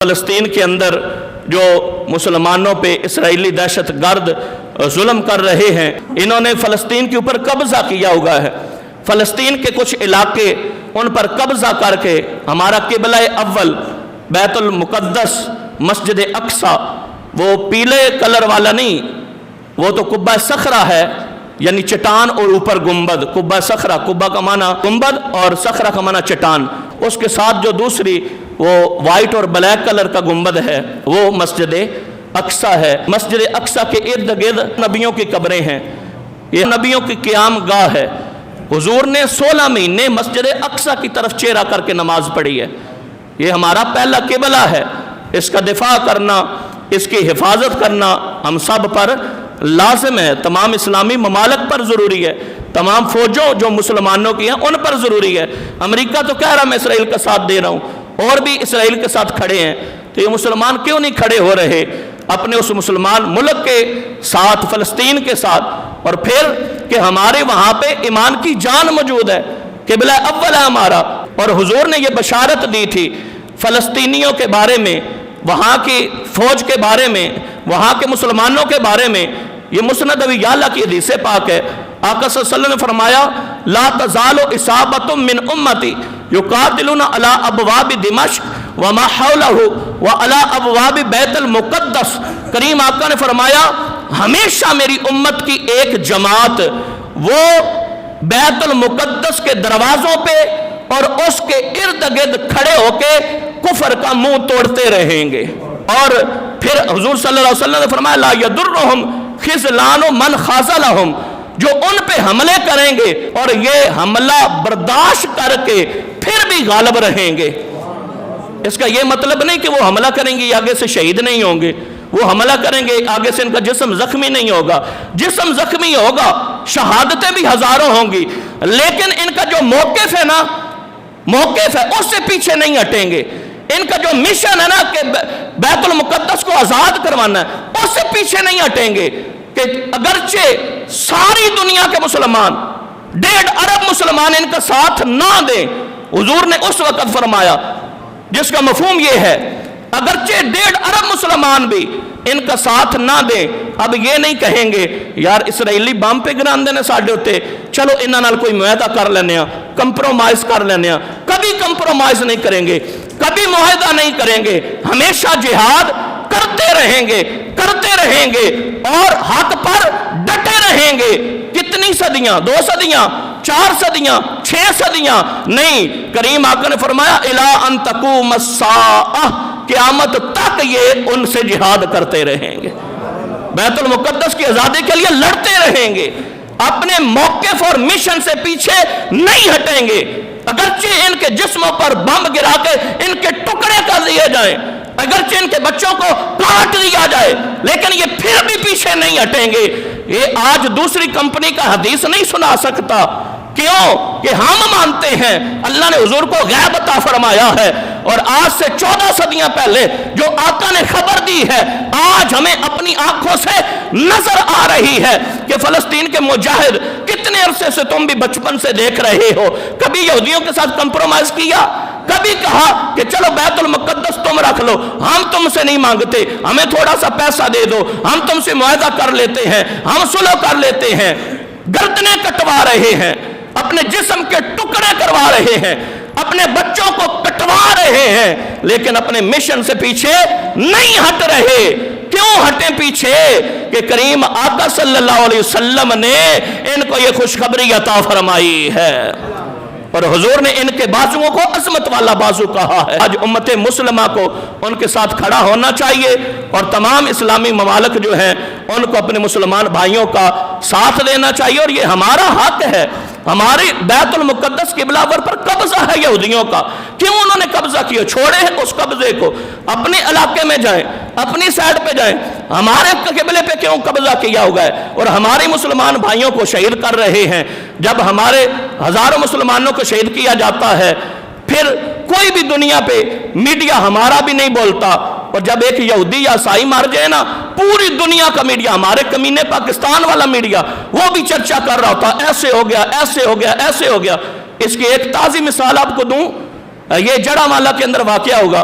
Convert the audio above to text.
فلسطین کے اندر جو مسلمانوں پہ اسرائیلی دہشت گرد ظلم کر رہے ہیں، انہوں نے فلسطین کے اوپر قبضہ کیا ہوا ہے۔ فلسطین کے کچھ علاقے ان پر قبضہ کر کے ہمارا قبلہ اول بیت المقدس مسجد اقصی، وہ پیلے کلر والا نہیں، وہ تو قبہ صخرہ ہے، یعنی چٹان اور اوپر گنبد۔ قبہ صخرہ، قبہ کا معنی گنبد اور صخرہ کا معنی چٹان، اس کے ساتھ جو دوسری وہ وائٹ اور بلیک کلر کا گنبد ہے وہ مسجد اقصی ہے۔ مسجد اقصی کے ارد گرد نبیوں کی قبریں ہیں، یہ نبیوں کی قیام گاہ ہے۔ حضور نے 16 مہینے مسجد اقصی کی طرف چہرہ کر کے نماز پڑھی ہے۔ یہ ہمارا پہلا قبلہ ہے، اس کا دفاع کرنا، اس کی حفاظت کرنا ہم سب پر لازم ہے، تمام اسلامی ممالک پر ضروری ہے، تمام فوجوں جو مسلمانوں کی ہیں ان پر ضروری ہے۔ امریکہ تو کہہ رہا میں اسرائیل کا ساتھ دے رہا ہوں، اور بھی اسرائیل کے ساتھ کھڑے ہیں، تو یہ مسلمان کیوں نہیں کھڑے ہو رہے اپنے اس مسلمان ملک کے ساتھ، فلسطین کے ساتھ؟ اور پھر کہ ہمارے وہاں پہ ایمان کی جان موجود ہے، قبلہ اول ہے ہمارا، اور حضور نے یہ بشارت دی تھی فلسطینیوں کے بارے میں، وہاں کی فوج کے بارے میں، وہاں کے مسلمانوں کے بارے میں۔ یہ مسند ابی یعلا کی حدیث پاک ہے، آقا صلی اللہ علیہ وسلم نے فرمایا لا تزال اصابۃ من امتی یقاتلون علی ابواب دمشق وما حولہ وعلی ابواب بیت المقدس۔ کریم آقا نے فرمایا ہمیشہ میری امت کی ایک جماعت وہ بیت المقدس کے دروازوں پہ اور اس کے ارد گرد کھڑے ہو کے کفر کا منہ توڑتے رہیں گے۔ اور پھر حضور صلی اللہ علیہ وسلم نے فرمایا لا یضرہم خذلان من خاذلہم، جو ان پہ حملے کریں گے اور یہ حملہ برداشت کر کے پھر بھی غالب رہیں گے۔ اس کا یہ مطلب نہیں کہ وہ حملہ کریں گے آگے سے شہید نہیں ہوں گے، وہ حملہ کریں گے آگے سے ان کا جسم زخمی نہیں ہوگا، جسم زخمی ہوگا، شہادتیں بھی ہزاروں ہوں گی، لیکن ان کا جو موقف ہے نا، موقف ہے اس سے پیچھے نہیں ہٹیں گے۔ ان کا جو مشن ہے نا کہ بیت المقدس کو آزاد کروانا ہے، اس سے پیچھے نہیں ہٹیں گے، کہ اگرچہ ساری دنیا کے مسلمان 1.5 ارب مسلمان ان کا ساتھ نہ دیں۔ حضور نے اس وقت فرمایا جس کا مفہوم یہ ہے اگرچہ 1.5 ارب مسلمان بھی ان کا ساتھ نہ دیں، اب یہ نہیں کہیں گے یار اسرائیلی بم پہ گران دینے ساڑھے ہوتے، چلو انہاں نال کوئی معاہدہ کر لینے ہیں، کمپرومائز کر لینے ہیں۔ کبھی کمپرومائز نہیں کریں گے، کبھی معاہدہ نہیں کریں گے، ہمیشہ جہاد کرتے رہیں گے، کرتے رہیں گے اور حق پر ڈٹے رہیں گے۔ کتنی صدیاں؟ 2 صدیاں، 4 صدیاں، 6 صدیاں نہیں۔ کریم آقا نے فرمایا اِلَىٰ أَن تَقُومَ السَّاعَةُ، قیامت تک یہ ان سے جہاد کرتے رہیں گے، بیت المقدس کی آزادی کے لیے لڑتے رہیں گے، اپنے موقف اور مشن سے پیچھے نہیں ہٹیں گے۔ اگرچہ ان کے جسموں پر بم گرا کے ان کے ٹکڑے کر دیے جائیں، اگرچہ ان کے بچوں کو کاٹ دیا جائے، لیکن یہ پھر بھی پیچھے نہیں ہٹیں گے۔ یہ آج دوسری کمپنی کا حدیث نہیں سنا سکتا، کیوں کہ ہم مانتے ہیں اللہ نے حضور کو غیب عطا فرمایا ہے، اور آج سے 14 صدیاں پہلے جو آقا نے خبر دی ہے آج ہمیں اپنی آنکھوں سے نظر آ رہی ہے کہ فلسطین کے مجاہد کتنے عرصے سے تم بھی بچپن سے دیکھ رہے ہو، کبھی یہودیوں کے ساتھ کمپرومائز کیا؟ کبھی کہا کہ چلو بیت المقدس تم رکھ لو، ہم تم سے نہیں مانگتے، ہمیں تھوڑا سا پیسہ دے دو، ہم تم سے معاہدہ کر لیتے ہیں، ہم صلح کر لیتے ہیں؟ گردنیں کٹوا رہے ہیں، اپنے جسم کے ٹکڑے کروا رہے ہیں، اپنے بچوں کو کٹوا رہے ہیں، لیکن اپنے مشن سے پیچھے نہیں ہٹ رہے۔ کیوں ہٹیں پیچھے؟ کہ کریم آقا صلی اللہ علیہ وسلم نے ان کو یہ خوشخبری عطا فرمائی ہے، اور حضور نے ان کے بازوؤں کو عظمت والا بازو کہا ہے۔ آج امت مسلمہ کو ان کے ساتھ کھڑا ہونا چاہیے، اور تمام اسلامی ممالک جو ہیں ان کو اپنے مسلمان بھائیوں کا ساتھ دینا چاہیے، اور یہ ہمارا حق ہے۔ ہماری بیت المقدس قبلہ پر قبضہ ہے یہودیوں کا، کیوں انہوں نے قبضہ کیا؟ چھوڑے اس قبضے کو، اپنے علاقے میں جائیں، اپنی سائڈ پہ جائیں، ہمارے قبلے پہ کیوں قبضہ کیا ہوا ہے؟ اور ہمارے مسلمان بھائیوں کو شہید کر رہے ہیں۔ جب ہمارے ہزاروں مسلمانوں کو شہید کیا جاتا ہے، پھر کوئی بھی دنیا پہ میڈیا ہمارا بھی نہیں بولتا، اور جب ایک یہودی یا عیسائی مار جائے نا، پوری دنیا کا میڈیا، ہمارے کمینے پاکستان والا میڈیا وہ بھی چرچا کر رہا ہوتا، ایسے ہو گیا، ایسے ہو گیا، ایسے ہو گیا۔ اس کی ایک تازی مثال آپ کو دوں، یہ جڑا مالا کے اندر واقعہ ہوگا،